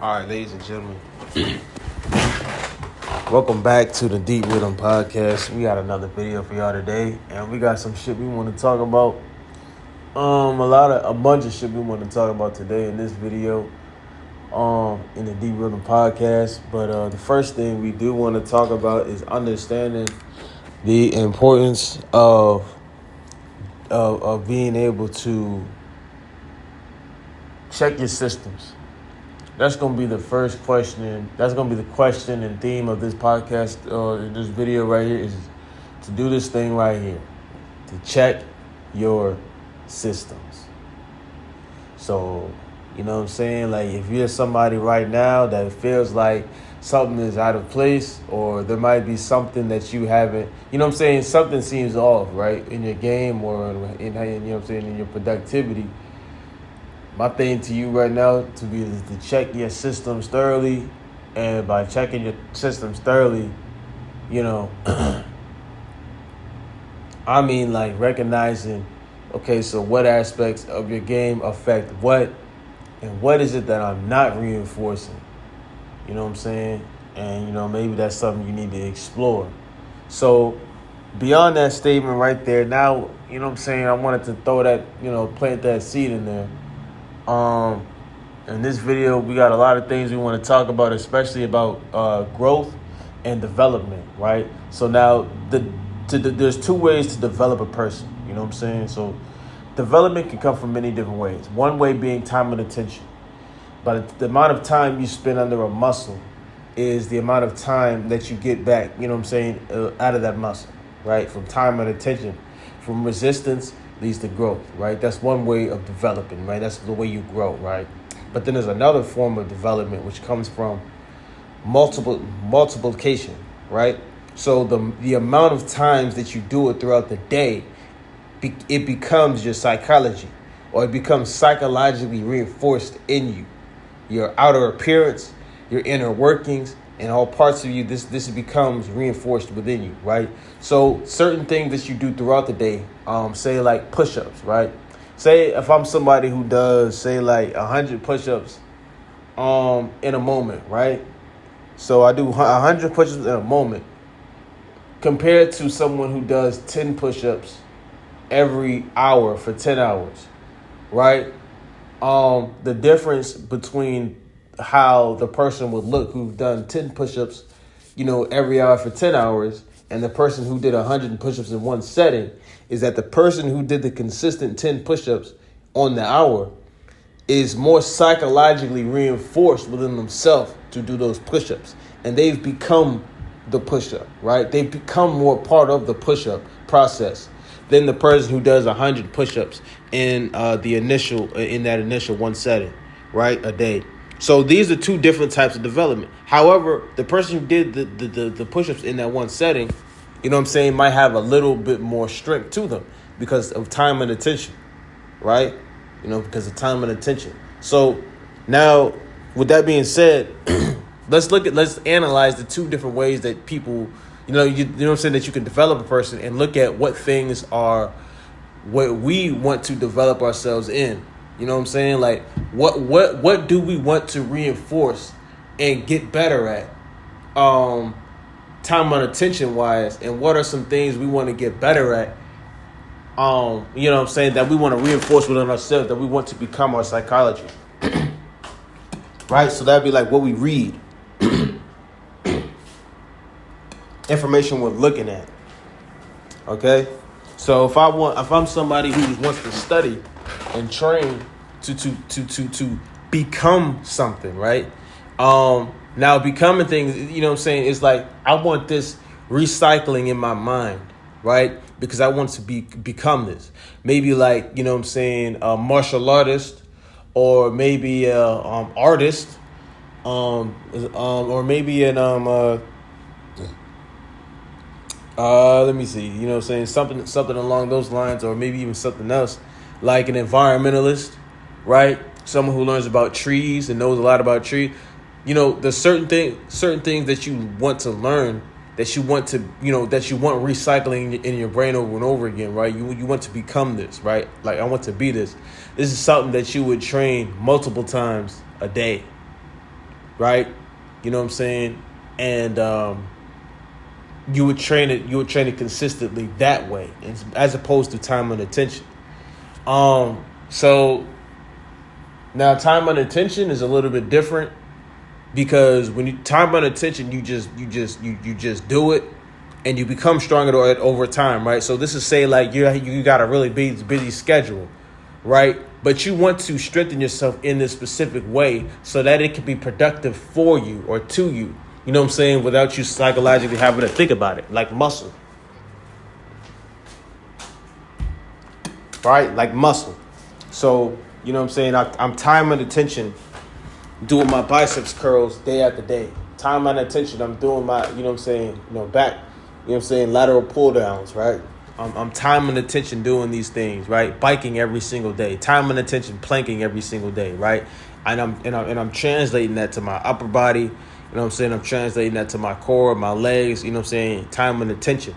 All right, ladies and gentlemen, welcome back to the Deep Rhythm Podcast. We got another video for y'all today, and we got some shit we want to talk about. A bunch of shit we want to talk about today in this video, in the Deep Rhythm Podcast. But the first thing we do want to talk about is understanding the importance of being able to check your systems. That's going to be the first question. That's going to be the question and theme of this podcast, this video right here, is to do this thing right here, to check your systems. So, you know what I'm saying? Like, if you're somebody right now that feels like something is out of place, or there might be something that you haven't, you know what I'm saying? Something seems off, right? In your game or in you know what I'm saying, in your productivity. My thing to you right now is to check your systems thoroughly, and by checking your systems thoroughly, you know, I mean like recognizing, okay, so what aspects of your game affect what, and what is it that I'm not reinforcing? You know what I'm saying? And, you know, maybe that's something you need to explore. So beyond that statement right there, now, you know what I'm saying, I wanted to throw that, plant that seed in there. In this video, we got a lot of things we want to talk about, especially about growth and development, right? So now, there's two ways to develop a person, you know what I'm saying? So development can come from many different ways. One way being time and attention. But the amount of time you spend under a muscle is the amount of time that you get back, you know what I'm saying, out of that muscle, right? From time and attention, from resistance leads to growth, right? That's one way of developing, right? That's the way you grow, right? But then there's another form of development which comes from multiplication, right? So the amount of times that you do it throughout the day, it becomes your psychology, or it becomes psychologically reinforced in you. Your outer appearance, your inner workings, and all parts of you, this becomes reinforced within you, right? So certain things that you do throughout the day, say like push-ups, right? Say if I'm somebody who does, say like 100 push-ups in a moment, right? So I do 100 push-ups in a moment compared to someone who does 10 push-ups every hour for 10 hours, right? The difference between how the person would look who've done 10 push-ups, every hour for 10 hours, and the person who did 100 push-ups in one setting, is that the person who did the consistent 10 push-ups on the hour is more psychologically reinforced within themselves to do those push-ups. And they've become the push-up, right? They've become more part of the push-up process than the person who does 100 push-ups in that initial one setting, right, a day. So these are two different types of development. However, the person who did the push-ups in that one setting, you know what I'm saying, might have a little bit more strength to them because of time and attention, right? Because of time and attention. So now, with that being said, let's analyze the two different ways that people, you know what I'm saying, that you can develop a person, and look at what things are what we want to develop ourselves in. You know what I'm saying? Like, what do we want to reinforce and get better at, time and attention wise, and what are some things we want to get better at, you know what I'm saying, that we want to reinforce within ourselves, that we want to become our psychology. Right? So that'd be like what we read, information we're looking at. Okay? So if I'm somebody who wants to study and train to become something, right? Now becoming things, you know what I'm saying, it's like I want this recycling in my mind, right? Because I want to become this. Maybe like, you know what I'm saying, a martial artist, or maybe a artist, or maybe an let me see, you know what I'm saying, something along those lines, or maybe even something else, like an environmentalist, right? Someone who learns about trees and knows a lot about trees. There's certain things that you want to learn, that you want to, that you want recycling in your brain over and over again, right? You want to become this, right? Like, I want to be this. This is something that you would train multiple times a day, right? You know what I'm saying? And you would train it consistently that way, as opposed to time and attention. So now time and attention is a little bit different, because when you time and attention, you just do it, and you become stronger at it over time, right? So this is, say, like you got a really busy schedule, right? But you want to strengthen yourself in this specific way so that it can be productive for you or to you. You know what I'm saying? Without you psychologically having to think about it, like muscle, right? Like muscle. So, you know what I'm saying? I'm time and attention doing my biceps curls day after day. Time and attention, I'm doing my, you know what I'm saying, back, you know what I'm saying, lateral pull downs, right? I'm time and attention doing these things, right? Biking every single day. Time and attention planking every single day, right? And I'm translating that to my upper body. You know what I'm saying? I'm translating that to my core, my legs, you know what I'm saying? Time and attention.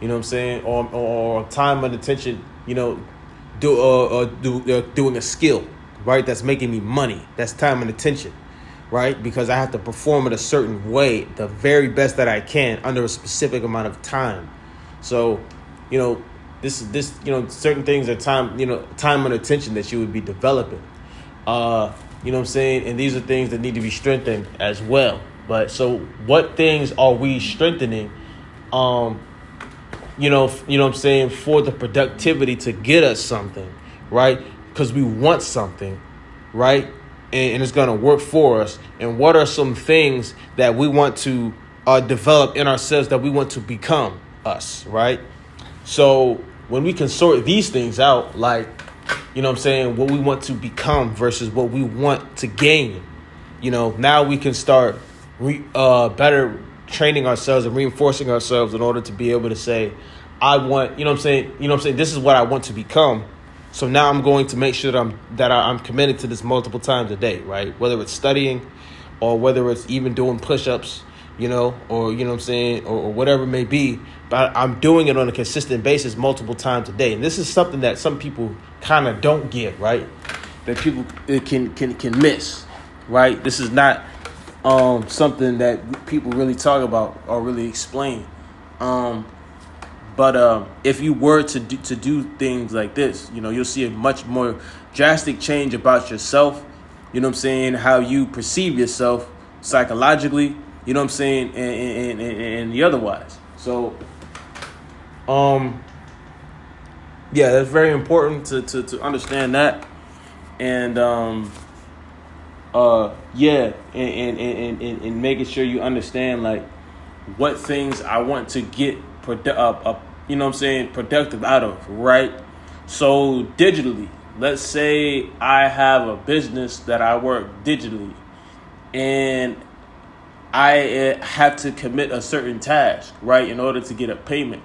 You know what I'm saying? Or time and attention, doing a skill, right? That's making me money. That's time and attention, right? Because I have to perform in a certain way, the very best that I can under a specific amount of time. So, certain things are time and attention that you would be developing. You know what I'm saying? And these are things that need to be strengthened as well. But so what things are we strengthening, you know what I'm saying, for the productivity to get us something, right? Because we want something, right? And it's going to work for us. And what are some things that we want to develop in ourselves, that we want to become us, right? So when we can sort these things out, like, you know what I'm saying, what we want to become versus what we want to gain, now we can start better training ourselves and reinforcing ourselves in order to be able to say, I want, this is what I want to become. So now I'm going to make sure that I'm committed to this multiple times a day, right? Whether it's studying or whether it's even doing push-ups, or whatever it may be. But I'm doing it on a consistent basis multiple times a day. And this is something that some people kind of don't get, right? That people can miss, right? This is not something that people really talk about or really explain. But if you were to do things like this, you'll see a much more drastic change about yourself. You know what I'm saying? How you perceive yourself psychologically. You know what I'm saying? And the otherwise. So, that's very important to understand that. And and making sure you understand, like, what things I want to get productive out of, right? So digitally, let's say I have a business that I work digitally, and I have to commit a certain task, right, in order to get a payment.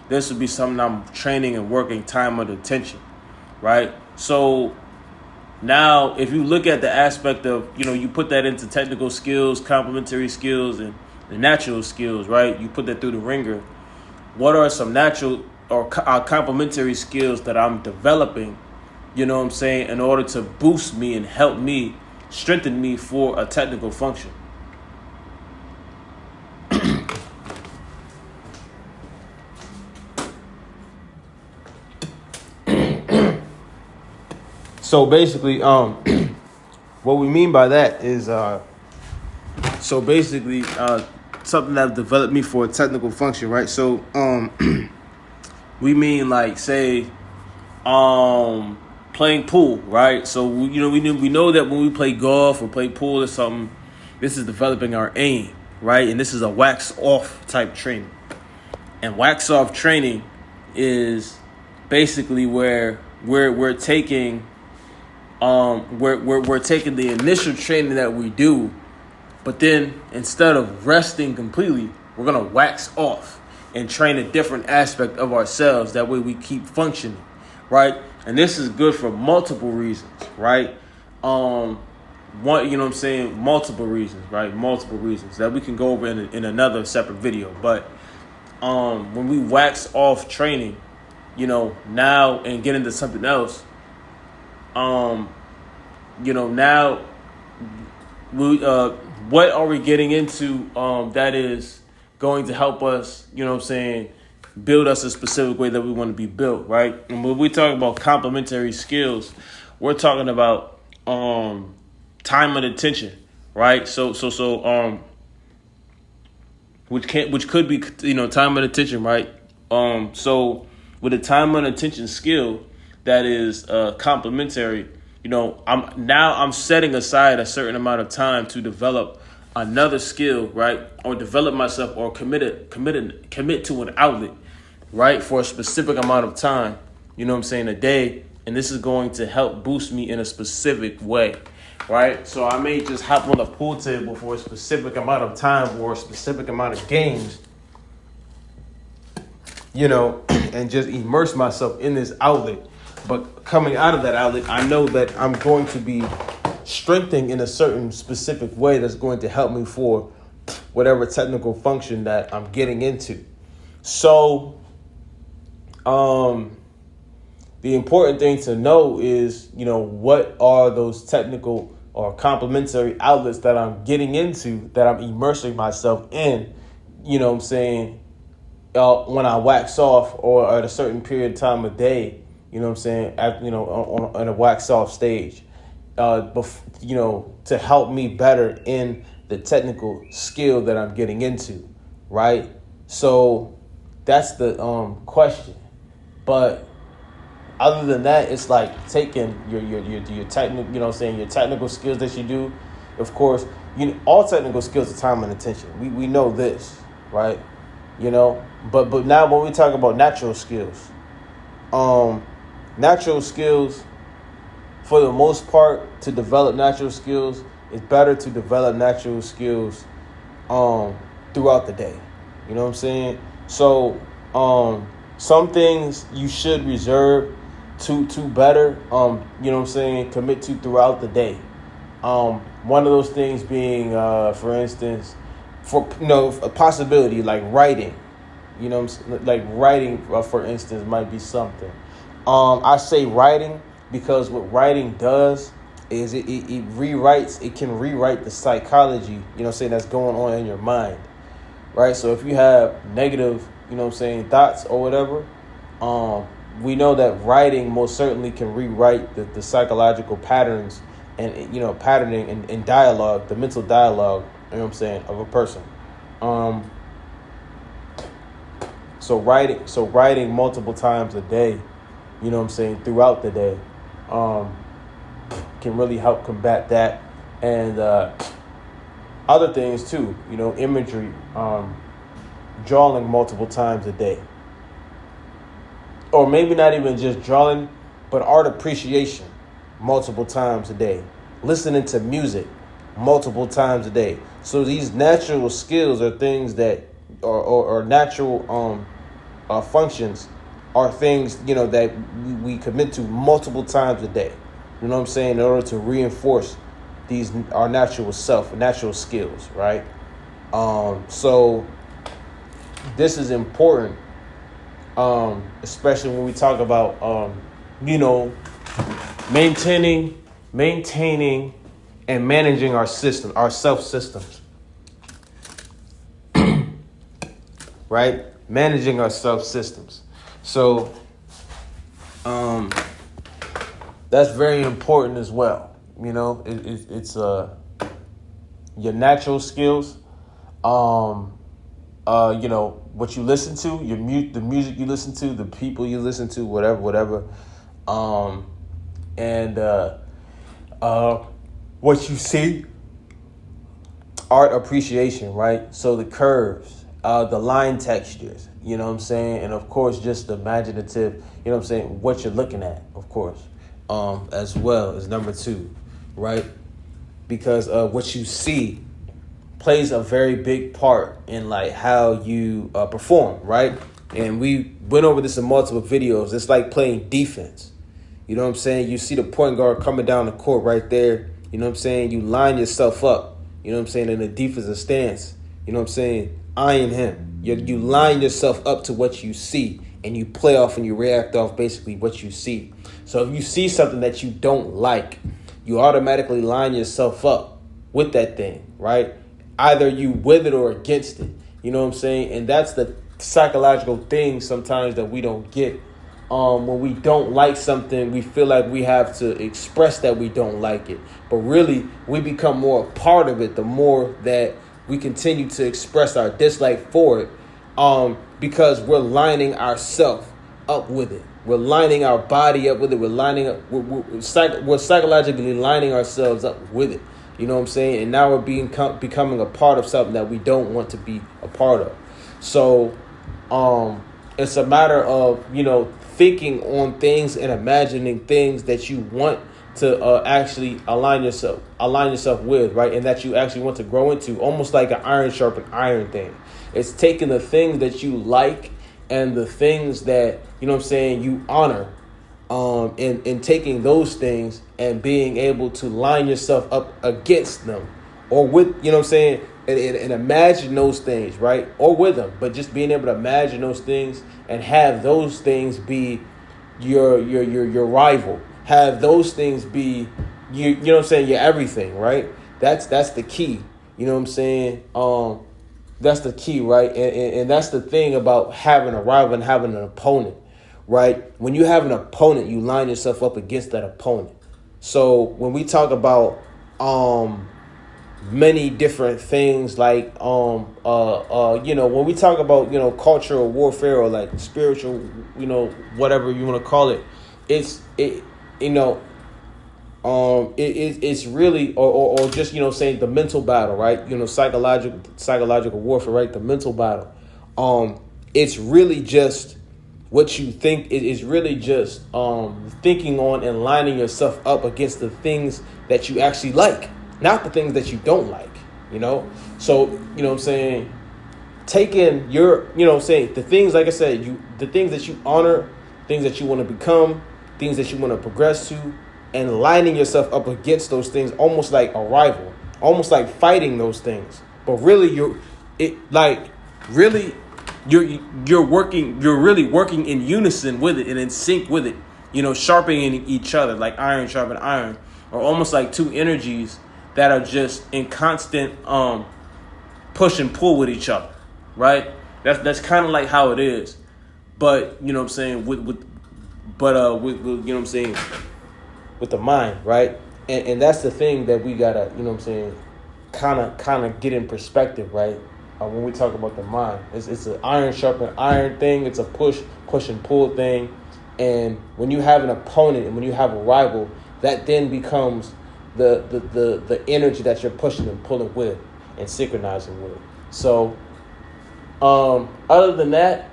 This would be something I'm training and working time and attention, right? So now, if you look at the aspect of, you put that into technical skills, complementary skills, and the natural skills, right? You put that through the ringer. What are some natural or complementary skills that I'm developing, in order to boost me and help me, strengthen me for a technical function? So basically, what we mean by that is, something that developed me for a technical function, right? So, we mean, like, say, playing pool, right? So, we know that when we play golf or play pool or something, this is developing our aim, right? And this is a wax off type training. And wax off training is basically where we're taking we're taking the initial training that we do, but then instead of resting completely, we're gonna wax off and train a different aspect of ourselves. That way we keep functioning, right? And this is good for multiple reasons, right? Multiple reasons, right? Multiple reasons that we can go over in another separate video. But when we wax off training, now and get into something else, now what are we getting into that is going to help us, build us a specific way that we want to be built, right? And when we talk about complementary skills, we're talking about time and attention, right? So which could be time and attention, right? So with a time and attention skill that is complementary, I'm setting aside a certain amount of time to develop another skill, right? Or develop myself, or commit to an outlet, right? For a specific amount of time, a day. And this is going to help boost me in a specific way, right? So I may just hop on the pool table for a specific amount of time or a specific amount of games, and just immerse myself in this outlet. But coming out of that outlet, I know that I'm going to be strengthening in a certain specific way that's going to help me for whatever technical function that I'm getting into. So, the important thing to know is, what are those technical or complementary outlets that I'm getting into, that I'm immersing myself in, when I wax off, or at a certain period of time of day, on a wax off stage, to help me better in the technical skill that I'm getting into, right? So that's the question. But other than that, it's like taking your technical, your technical skills that you do. Of course, all technical skills are time and attention. We know this, right? But now when we talk about natural skills, natural skills, for the most part, to develop natural skills, it's better to develop natural skills throughout the day. You know what I'm saying? So some things you should reserve to better, commit to throughout the day. One of those things being, for instance, a possibility like writing. Like writing, for instance, might be something. I say writing because what writing does is it rewrites. It can rewrite the psychology, that's going on in your mind, right? So if you have negative, thoughts or whatever, we know that writing most certainly can rewrite the psychological patterns and, patterning and dialogue, the mental dialogue, of a person. So writing multiple times a day, throughout the day, can really help combat that. And other things too, imagery, drawing multiple times a day. Or maybe not even just drawing, but art appreciation multiple times a day. Listening to music multiple times a day. So these natural skills are things that or natural functions are things, that we commit to multiple times a day. In order to reinforce our natural skills, right? So this is important, especially when we talk about, maintaining and managing our self systems, right? Managing our self systems. So, that's very important as well. It's your natural skills, what you listen to, the music you listen to, the people you listen to, whatever, and what you see, art appreciation, right? So the curves, the line textures, and of course just the imaginative, what you're looking at, of course, as well as number 2, right? Because what you see plays a very big part in like how you perform, right? And we went over this in multiple videos. It's like playing defense. You see the point guard coming down the court right there. You line yourself up, in a defensive stance, eyeing him. You line yourself up to what you see, and you play off and you react off basically what you see. So if you see something that you don't like, you automatically line yourself up with that thing, right? Either you with it or against it. You know what I'm saying? And that's the psychological thing sometimes that we don't get. When we don't like something, we feel like we have to express that we don't like it. But really, we become more a part of it the more that we continue to express our dislike for it, because we're lining ourselves up with it. We're lining our body up with it. We're lining up. We're psychologically lining ourselves up with it. You know what I'm saying? And now we're becoming a part of something that we don't want to be a part of. So, it's a matter of, thinking on things and imagining things that you want to actually align yourself with, right? And that you actually want to grow into, almost like an iron sharpen iron thing. It's taking the things that you like and the things that, you honor, and taking those things and being able to line yourself up against them or with, and imagine those things, right? Or with them, but just being able to imagine those things and have those things be your rival. Have those things be your everything, right? That's the key. You know what I'm saying? That's the key, right? And that's the thing about having a rival and having an opponent, right? When you have an opponent, you line yourself up against that opponent. So when we talk about many different things like when we talk about cultural warfare or like spiritual whatever you want to call it, it's really or just saying the mental battle, right? Psychological warfare, right? The mental battle. It's really just what you think. It is really just thinking on and lining yourself up against the things that you actually like, not the things that you don't like, So, taking your, the things, like I said, the things that you honor, things that you want to become, things that you want to progress to, and lining yourself up against those things, almost like a rival, almost like fighting those things. But really, you're really working in unison with it and in sync with it, sharpening each other like iron sharpen iron, or almost like two energies that are just in constant push and pull with each other, right? That's kind of like how it is, but with the mind, right? And that's the thing that we gotta kind of get in perspective, right? When we talk about the mind, it's an iron sharpen iron thing. It's a push and pull thing, and when you have an opponent and when you have a rival, that then becomes the energy that you're pushing and pulling with and synchronizing with. So, other than that,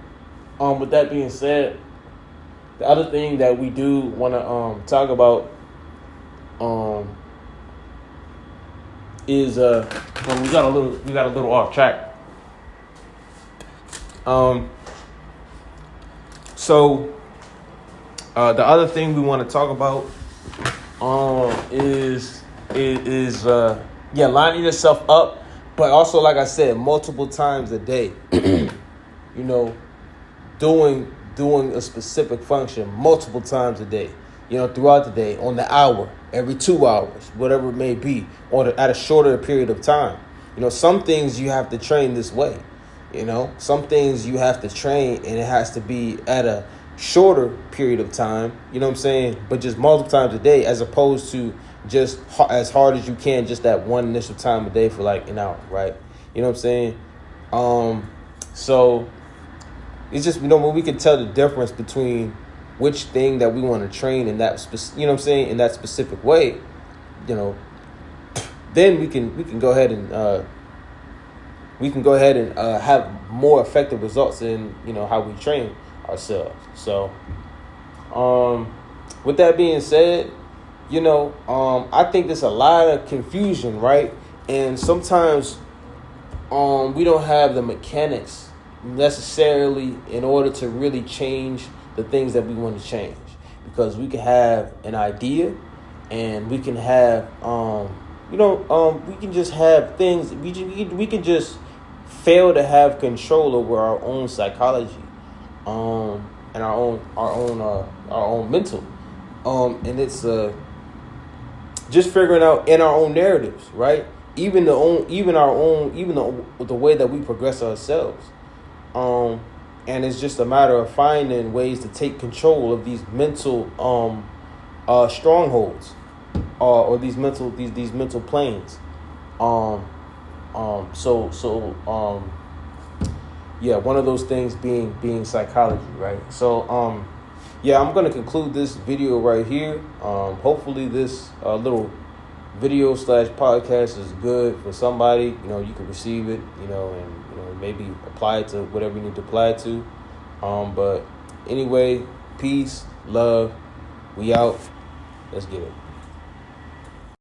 with that being said, the other thing that we do want to talk about is we got a little off track. So the other thing we want to talk about is lining yourself up, but also, like I said, multiple times a day. Doing a specific function multiple times a day. Throughout the day, on the hour, every 2 hours, whatever it may be, or at a shorter period of time. Some things you have to train this way. Some things you have to train, and it has to be at a shorter period of time, but just multiple times a day, as opposed to just as hard as you can, just that one initial time a day for like an hour, right? So it's just, when we can tell the difference between which thing that we want to train in that in that specific way, then we can go ahead and have more effective results in how we train ourselves. So with that being said, I think there's a lot of confusion, right? And sometimes we don't have the mechanics necessarily in order to really change the things that we want to change, because we can have an idea and we can have we can just have things, we can just fail to have control over our own psychology and our own mental, and it's just figuring out in our own narratives, right? the way that we progress ourselves. And it's just a matter of finding ways to take control of these mental strongholds, or these mental planes. Yeah, one of those things being psychology, right? So yeah, I'm gonna conclude this video right here. Hopefully this little video / podcast is good for somebody. You can receive it, and maybe apply it to whatever you need to apply it to. But anyway, peace, love, we out. Let's get it.